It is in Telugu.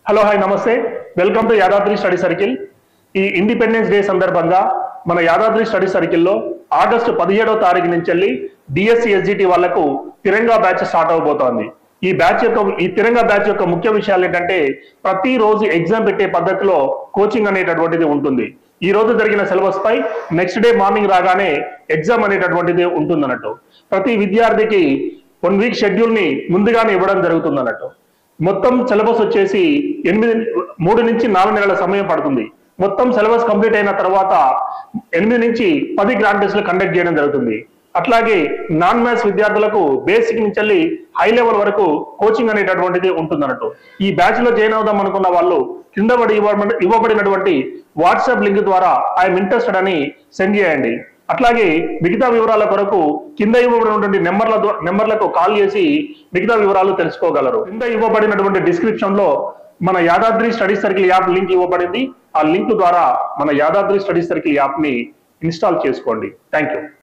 హలో హాయ్ నమస్తే, welcome to Yadadri study circle. ఈ ఇండిపెండెన్స్ డే సందర్భంగా మన యాదాద్రి స్టడీ సర్కిల్లో ఆగస్టు 17వ తారీఖు నుంచి వెళ్ళి డిఎస్సి ఎస్జిటి వాళ్లకు తిరంగా బ్యాచ్ స్టార్ట్ అవబోతోంది. ఈ తిరంగా బ్యాచ్ యొక్క ముఖ్య విషయాలు ఏంటంటే, ప్రతిరోజు ఎగ్జామ్ పెట్టే పద్ధతిలో కోచింగ్ అనేటటువంటిది ఉంటుంది. ఈ రోజు జరిగిన సిలబస్ పై నెక్స్ట్ డే మార్నింగ్ రాగానే ఎగ్జామ్ అనేటటువంటిది ఉంటుంది అన్నట్టు. ప్రతి విద్యార్థికి 1 వీక్ షెడ్యూల్ ని ముందుగానే ఇవ్వడం జరుగుతుంది అన్నట్టు. మొత్తం సిలబస్ వచ్చేసి 3 నుంచి 4 నెలల సమయం పడుతుంది. మొత్తం సిలబస్ కంప్లీట్ అయిన తర్వాత 8 నుంచి 10 గ్రాండ్ టెస్ట్లు కండక్ట్ చేయడం జరుగుతుంది. అట్లాగే నాన్ మ్యాథ్స్ విద్యార్థులకు బేసిక్ నుంచి వెళ్ళి హై లెవెల్ వరకు కోచింగ్ అనేటటువంటిది ఉంటుంది అన్నట్టు. ఈ బ్యాచ్ లో జాయిన్ అవుదాం అనుకున్న వాళ్ళు కింద ఇవ్వబడినటువంటి వాట్సాప్ లింక్ ద్వారా ఐఎమ్ ఇంట్రెస్టెడ్ అని సెండ్ చేయండి. అట్లాగే మిగతా వివరాల కొరకు కింద ఇవ్వబడినటువంటి నెంబర్లకు కాల్ చేసి మిగతా వివరాలు తెలుసుకోగలరు. కింద ఇవ్వబడినటువంటి డిస్క్రిప్షన్ లో మన Yadadri study circle app link ఇవ్వబడింది. ఆ లింక్ ద్వారా మన యాదాద్రి స్టడీ సర్కిల్ యాప్ ని ఇన్స్టాల్ చేసుకోండి. Thank you.